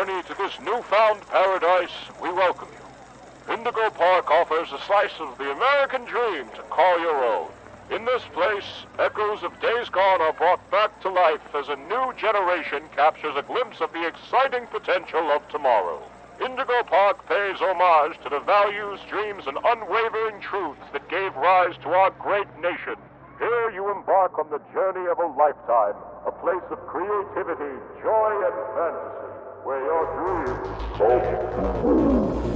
journey to this newfound paradise, we welcome you. Indigo Park offers a slice of the American dream to call your own. In this place, echoes of days gone are brought back to life as a new generation captures a glimpse of the exciting potential of tomorrow. Indigo Park pays homage to the values, dreams, and unwavering truths that gave rise to our great nation. Here you embark on the journey of a lifetime, a place of creativity, joy, and fantasy, where your dreams come true.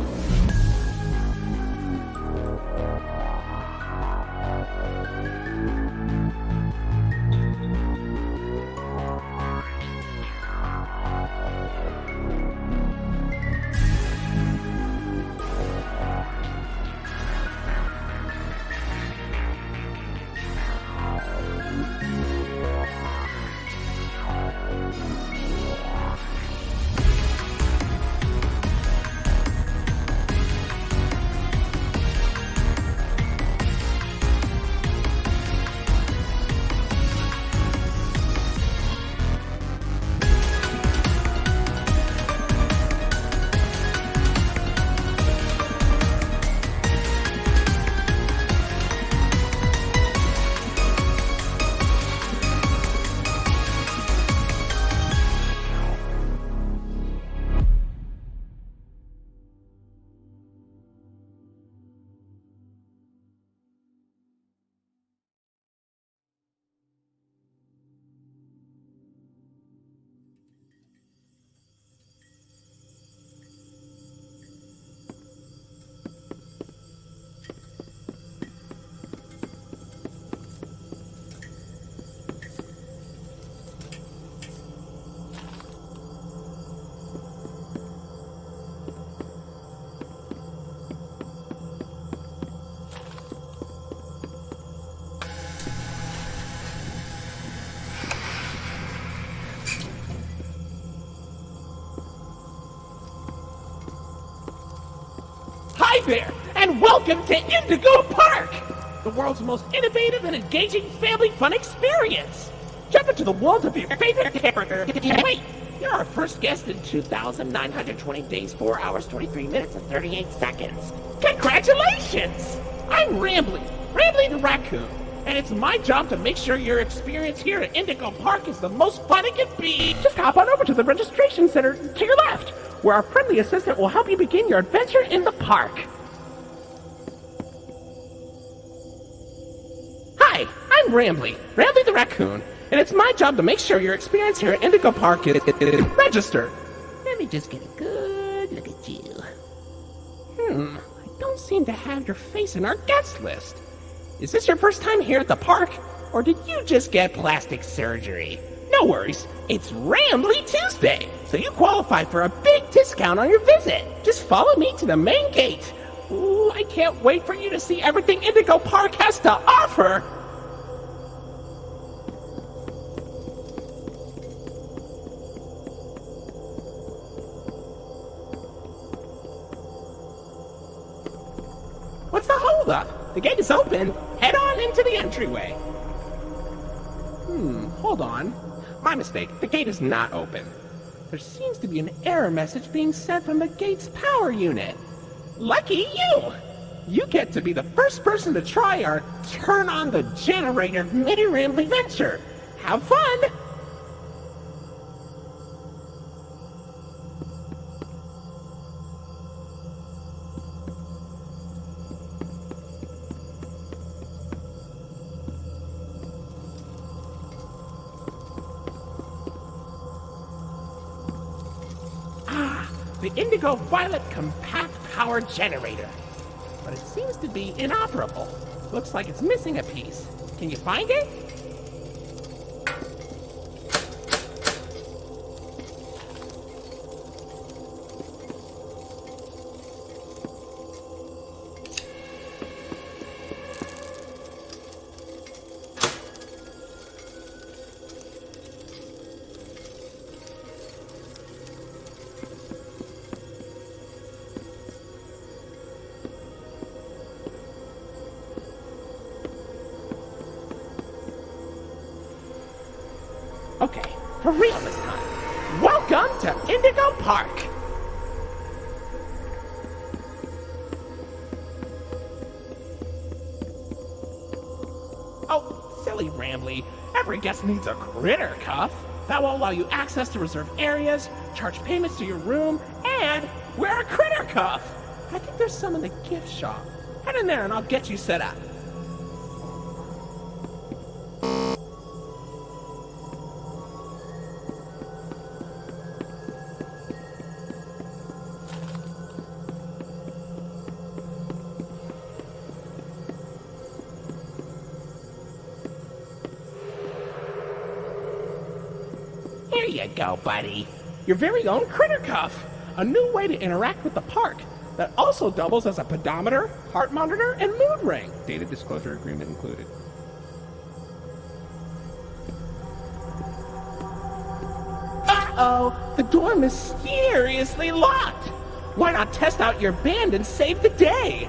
Hi there, and welcome to Indigo Park, the world's most innovative and engaging family fun experience. Jump into the world of your favorite character. Wait, you're our first guest in 2,920 days, 4 hours, 23 minutes, and 38 seconds. Congratulations! I'm Rambly the raccoon, and it's my job to make sure your experience here at Indigo Park is the most fun it can be. Just hop on over to the registration center to your left, where our friendly assistant will help you begin your adventure in the park. Hi, I'm Rambly the raccoon, and it's my job to make sure your experience here at Indigo Park is registered. Let me just get a good look at you. I don't seem to have your face in our guest list. Is this your first time here at the park, or did you just get plastic surgery? No worries, it's Rambly Tuesday, so you qualify for a big discount on your visit. Just follow me to the main gate. Ooh, I can't wait for you to see everything Indigo Park has to offer. What's the holdup? The gate is open. Head on into the entryway. Hold on. My mistake. The gate is not open. There seems to be an error message being sent from the gate's power unit. Lucky you! You get to be the first person to try our Turn on the Generator mini Rambly venture. Have fun! The Indigo Violet Compact Power Generator. But it seems to be inoperable. Looks like it's missing a piece. Can you find it? Okay, for real this time. Welcome Welcome to Indigo Park. Oh, silly Rambly. Every guest needs a critter cuff. That will allow you access to reserved areas, charge payments to your room, and wear a critter cuff. I think there's some in the gift shop. Head in there and I'll get you set up. Here you go, buddy. Your very own critter cuff. A new way to interact with the park that also doubles as a pedometer, heart monitor, and mood ring. Data disclosure agreement included. Uh-oh, the door mysteriously locked. Why not test out your band and save the day?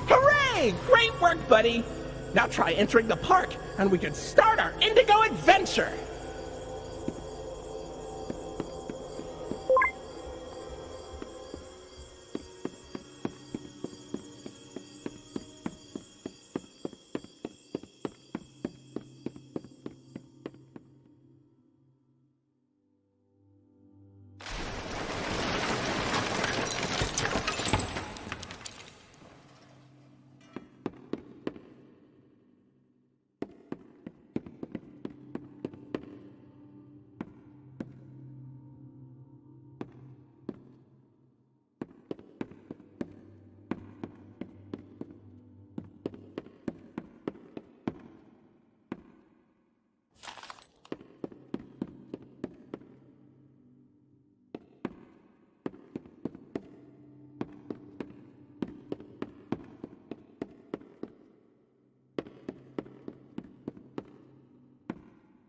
Hooray! Great work, buddy! Now try entering the park, and we can start our Indigo adventure!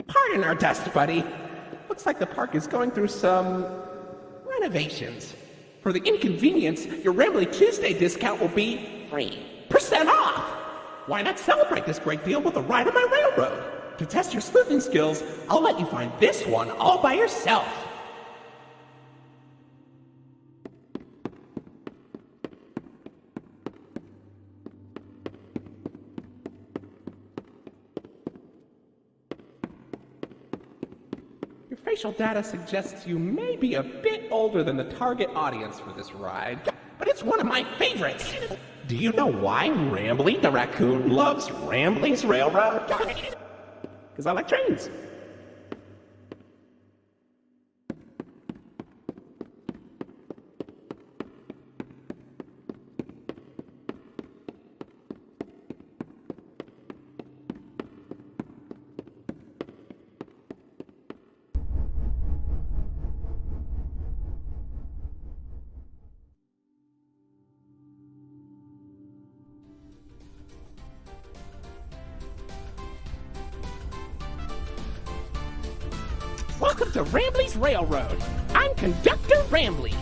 Pardon our dust, buddy. Looks like the park is going through some renovations. For the inconvenience, your Rambly Tuesday discount will be 3% off. Why not celebrate this great deal with a ride on my railroad? To test your sleuthing skills, I'll let you find this one all by yourself. Your facial data suggests you may be a bit older than the target audience for this ride, but it's one of my favorites. Do you know why Rambly the raccoon loves Rambly's Railroad? Because I like trains. Welcome to Rambly's Railroad. I'm Conductor Rambly.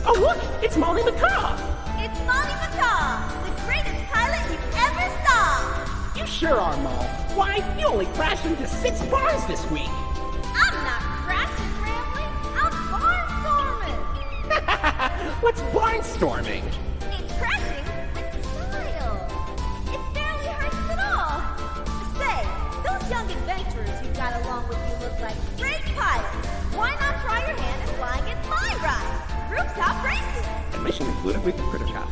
Oh look, it's Molly McCaw. It's Molly McCaw, the greatest pilot you ever saw. You sure are, Moll. Why, you only crashed into 6 bars this week. I'm not crashing, Rambly. I'm barnstorming. What's barnstorming? It's crashing with style. It barely hurts at all. Say, those young adventurers you got along with you look like great pilots. Why not try your hand at flying in my ride? Rooftop races. Admission included with the critter cop.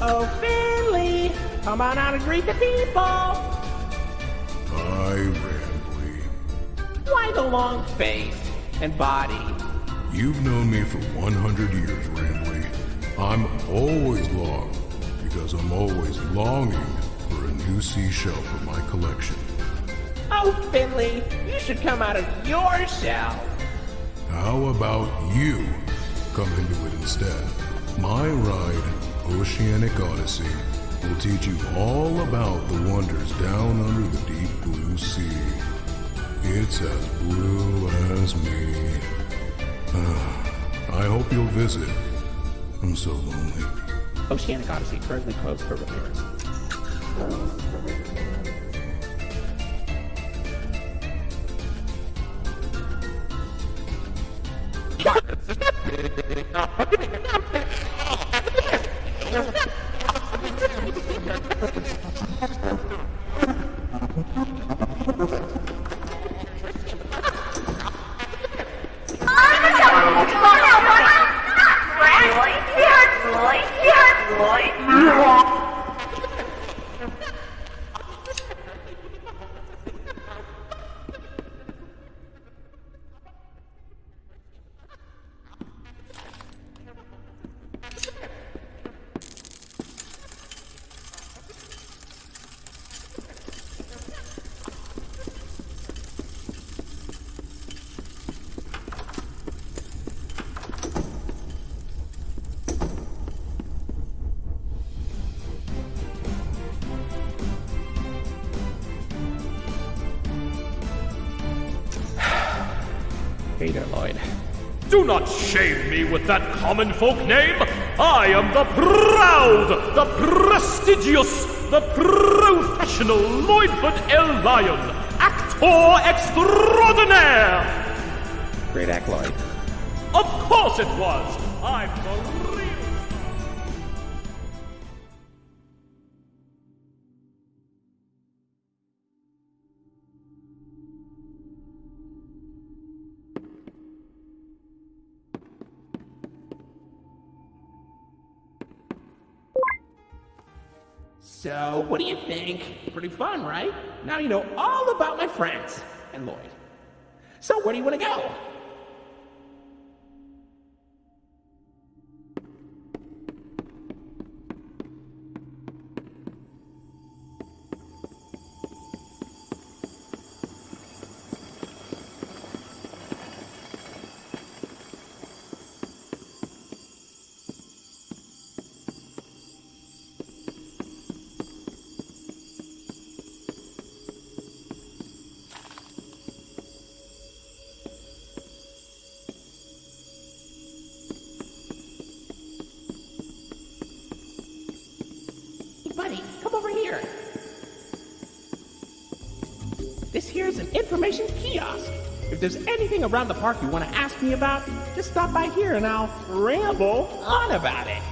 Oh, Finley, come on out and greet the people. Hi, Rambly. Why the long face and body? You've known me for 100 years, Rambly. I'm always long because I'm always longing for a new seashell for my collection. Oh, Finley, you should come out of your shell. How about you come into it instead? My ride, Oceanic Odyssey, will teach you all about the wonders down under the deep blue sea. It's as blue as me. I hope you'll visit. I'm so lonely. Oceanic Odyssey currently closed for repairs. Hey there, Lloyd. Do not shame me with that common folk name. I am the proud, the prestigious, the professional Lloydford L. Lion, actor extraordinaire. Great act, Lloyd. Of course it was. I'm the real. So, what do you think? Pretty fun, right? Now you know all about my friends and Lloyd. So, where do you want to go? Buddy, come over here. This here's an information kiosk. If there's anything around the park you want to ask me about, just stop by here and I'll ramble on about it.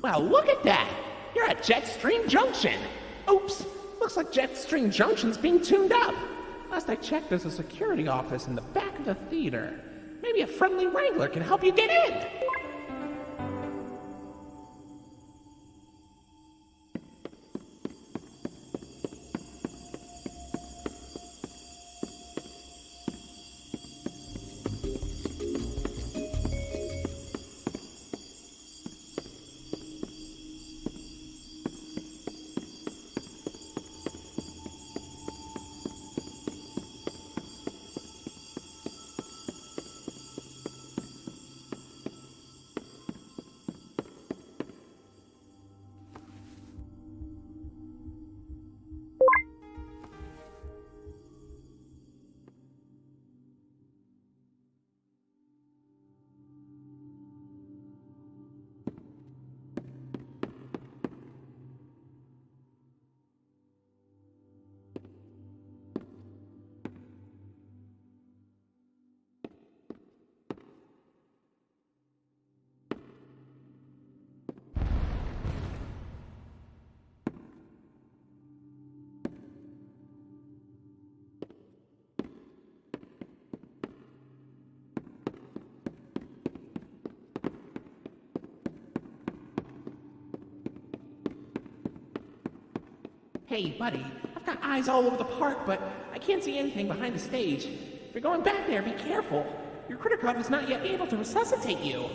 Well, look at that! You're at Jetstream Junction! Oops! Looks like Jetstream Junction's being tuned up! Last I checked, there's a security office in the back of the theater. Maybe a friendly wrangler can help you get in! Hey, buddy, I've got eyes all over the park, but I can't see anything behind the stage. If you're going back there, be careful. Your critter cub is not yet able to resuscitate you.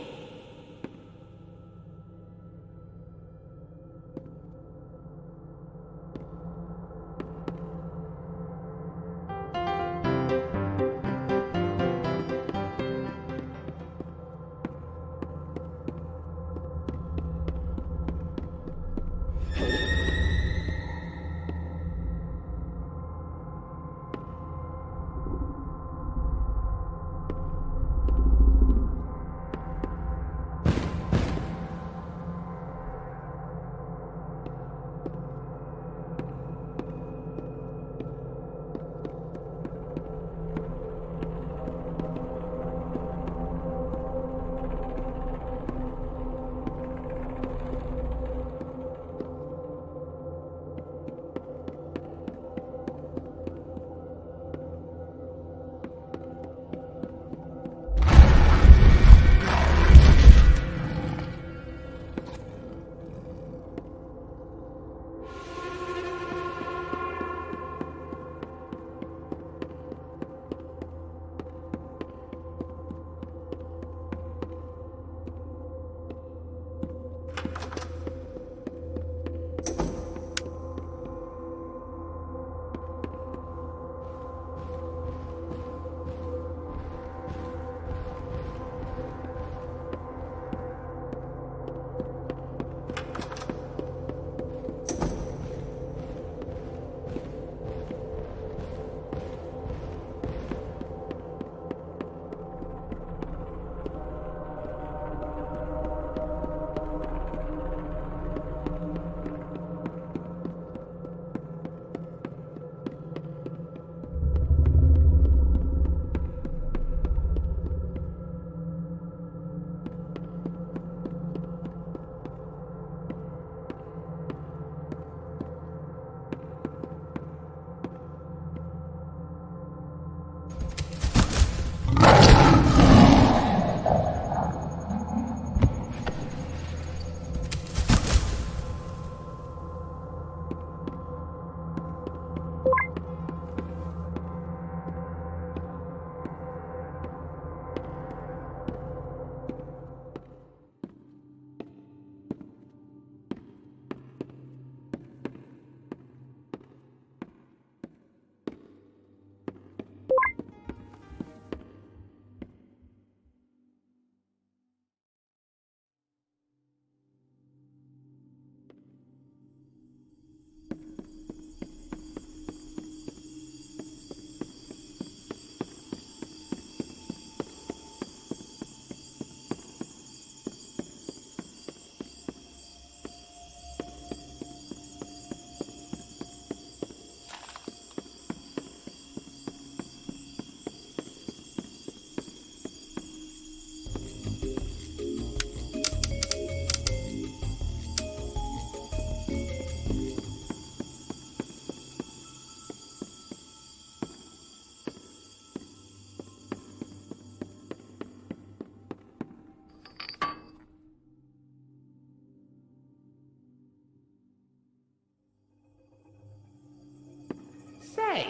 Say,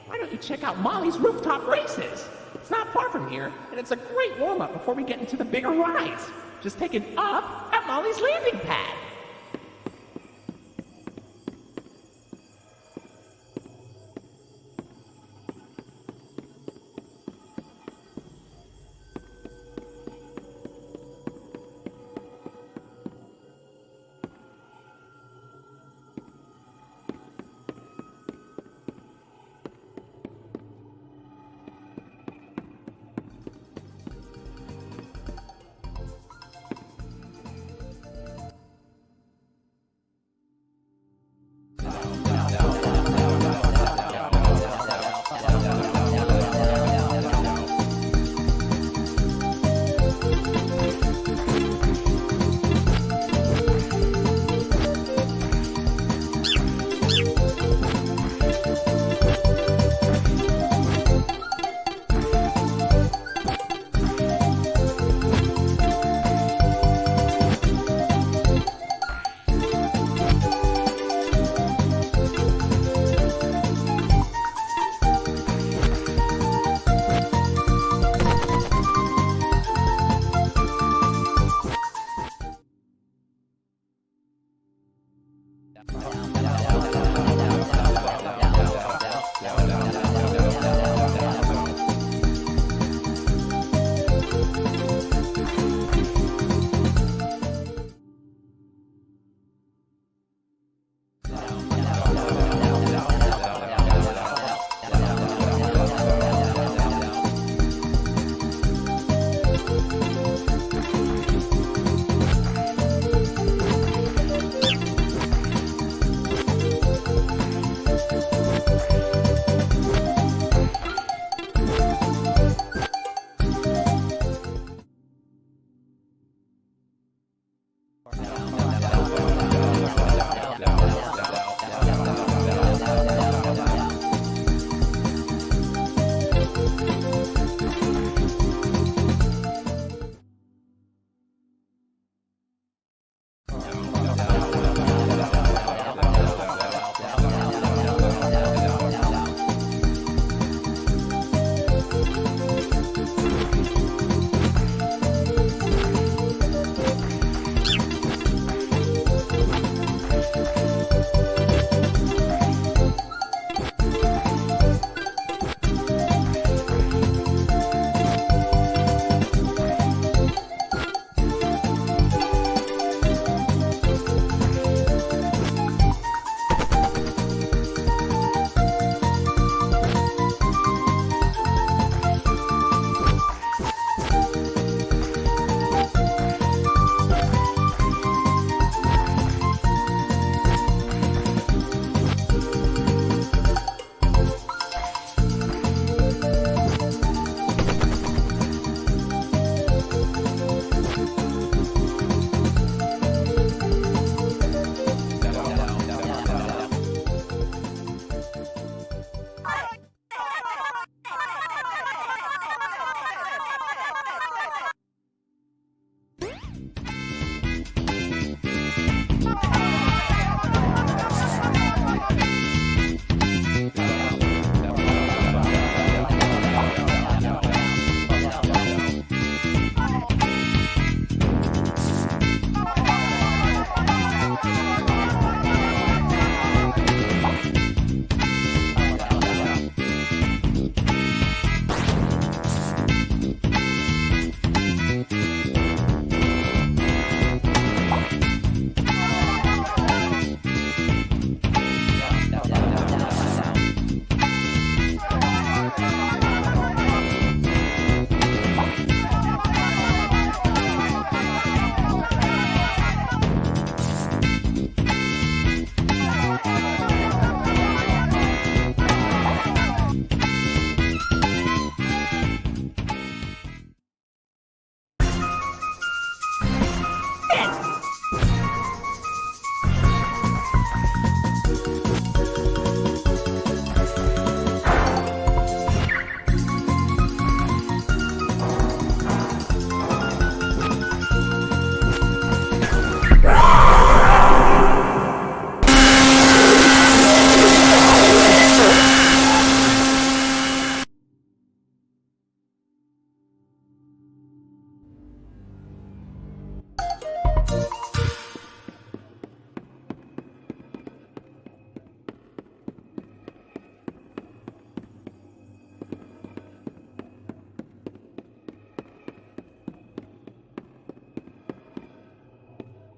why don't you check out Molly's rooftop races? It's not far from here, and it's a great warm-up before we get into the bigger rides. Just take an up at Molly's landing pad.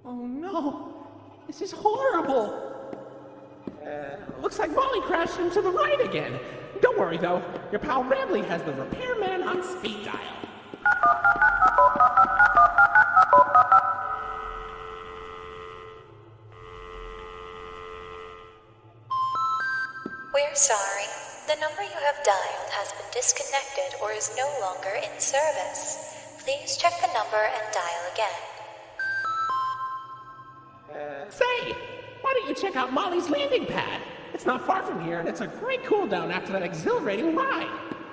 Oh no, this is horrible. Looks like Molly crashed into the ride again. Don't worry though, your pal Ramley has the repairman on speed dial. We're sorry. The number you have dialed has been disconnected or is no longer in service. Please check the number and dial again. Say, why don't you check out Molly's landing pad? It's not far from here, and it's a great cool down after that exhilarating ride.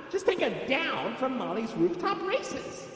Just take a down from Molly's rooftop races.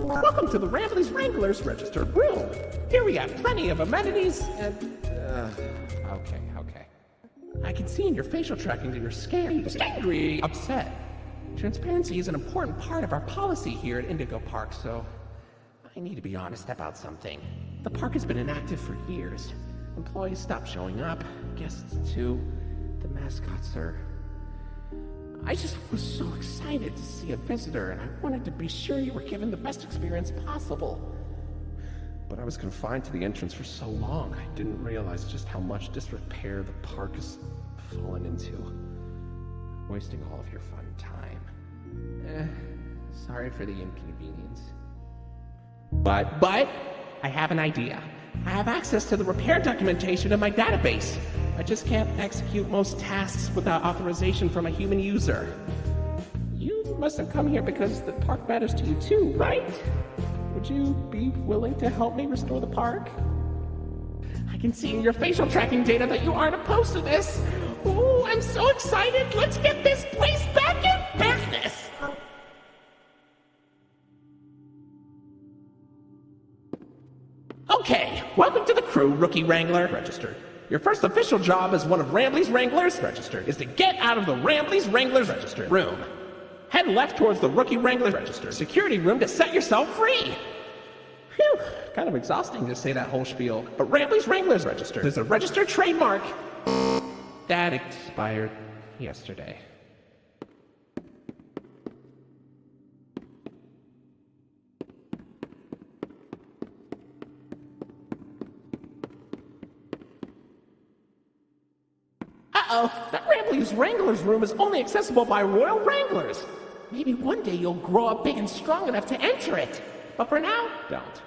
Welcome to the Ramblers Wranglers registered room. Here we have plenty of amenities and... Okay. I can see in your facial tracking that you're scared, angry, upset. Transparency is an important part of our policy here at Indigo Park, so... I need to be honest about something. The park has been inactive for years. Employees stopped showing up, guests too. The mascots are... I just was so excited to see a visitor, and I wanted to be sure you were given the best experience possible. But I was confined to the entrance for so long, I didn't realize just how much disrepair the park has fallen into. Wasting all of your fun time. Sorry for the inconvenience. But, I have an idea. I have access to the repair documentation in my database. I just can't execute most tasks without authorization from a human user. You must have come here because the park matters to you too, right? Would you be willing to help me restore the park? I can see in your facial tracking data that you aren't opposed to this. Ooh, I'm so excited! Let's get this place back in business! Okay, welcome to the crew, Rookie Wrangler. Registered. Your first official job as one of Rambley's Wranglers, registered, is to get out of the Rambley's Wranglers registered room. Head left towards the Rookie Wrangler registered security room to set yourself free. Phew, kind of exhausting to say that whole spiel, but Rambley's Wranglers registered is a registered trademark. That expired yesterday. Uh-oh, that Rambley's Wranglers room is only accessible by Royal Wranglers. Maybe one day you'll grow up big and strong enough to enter it. But for now, don't.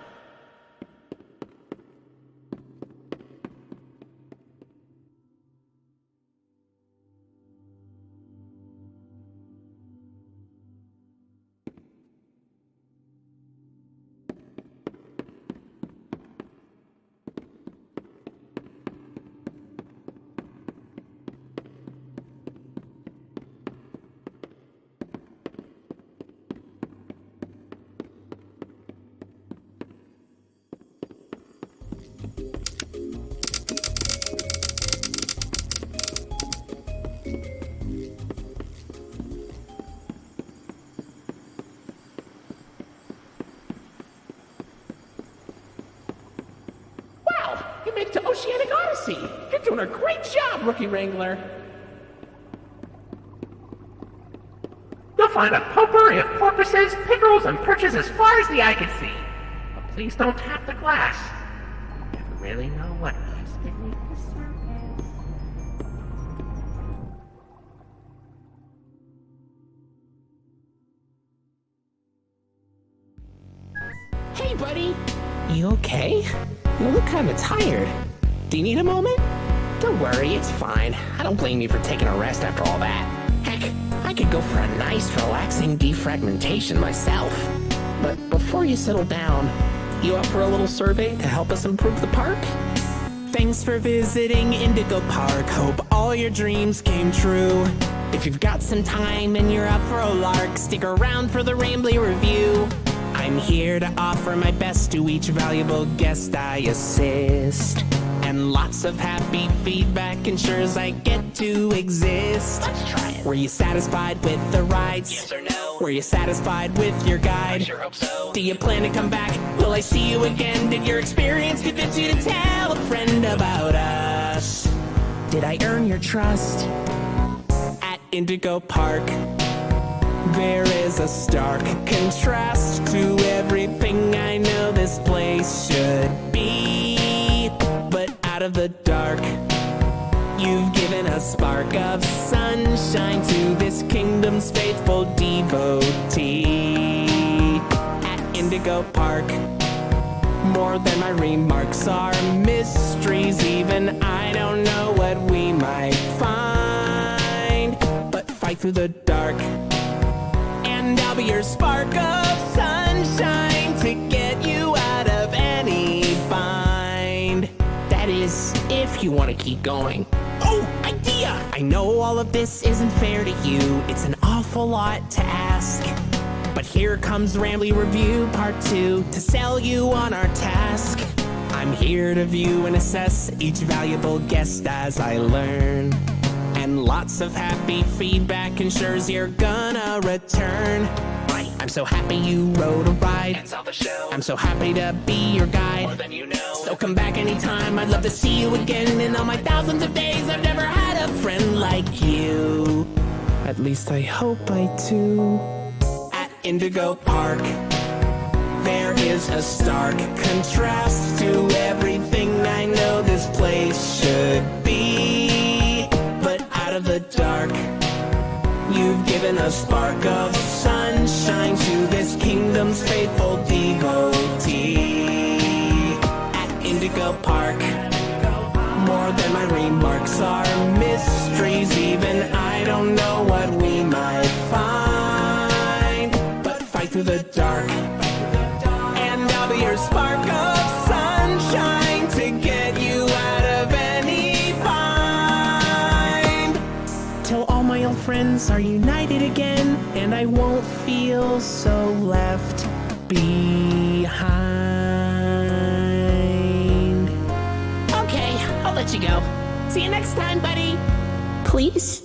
You made it to Oceanic Odyssey! You're doing a great job, Rookie Wrangler! You'll find a potpourri of porpoises, pickerels, and perches as far as the eye can see. But please don't tap the glass. You never really know what lies beneath the surface. Hey, buddy! You okay? You look kind of tired. Do you need a moment? Don't worry, it's fine. I don't blame you for taking a rest after all that. Heck, I could go for a nice, relaxing defragmentation myself. But before you settle down, you up for a little survey to help us improve the park? Thanks for visiting Indigo Park. Hope all your dreams came true. If you've got some time and you're up for a lark, stick around for the Rambley review. I'm here to offer my best to each valuable guest I assist. And lots of happy feedback ensures I get to exist. Let's try it. Were you satisfied with the rides? Yes or no? Were you satisfied with your guide? I sure hope so. Do you plan to come back? Will I see you again? Did your experience convince you to tell a friend about us? Did I earn your trust? At Indigo Park, there is a stark contrast to everything I know this place should be. But out of the dark, you've given a spark of sunshine to this kingdom's faithful devotee. At Indigo Park, more than my remarks are mysteries. Even I don't know what we might find. But fight through the dark, and I'll be your spark of sunshine to get you out of any bind. That is, if you want to keep going. Oh, idea! I know all of this isn't fair to you. It's an awful lot to ask. But here comes Rambly Review Part 2 to sell you on our task. I'm here to view and assess each valuable guest as I learn. And lots of happy feedback ensures you're gonna return. I'm so happy you rode a ride and saw the show. I'm so happy to be your guide. More than you know. So come back anytime, I'd love to see you again. In all my thousands of days, I've never had a friend like you. At least I hope I do. At Indigo Park, there is a stark contrast to everything I know this place should be. But out of the dark, you've given a spark of sunshine to this kingdom's faithful devotee. At Indigo Park, more than my remarks are mysteries. Even I don't know what we might find. But fight through the dark, and I'll be your spark of sunshine to get you out of any bind. Till all my old friends are united again, and I won't feel so left behind. Okay, I'll let you go. See you next time, buddy. Please?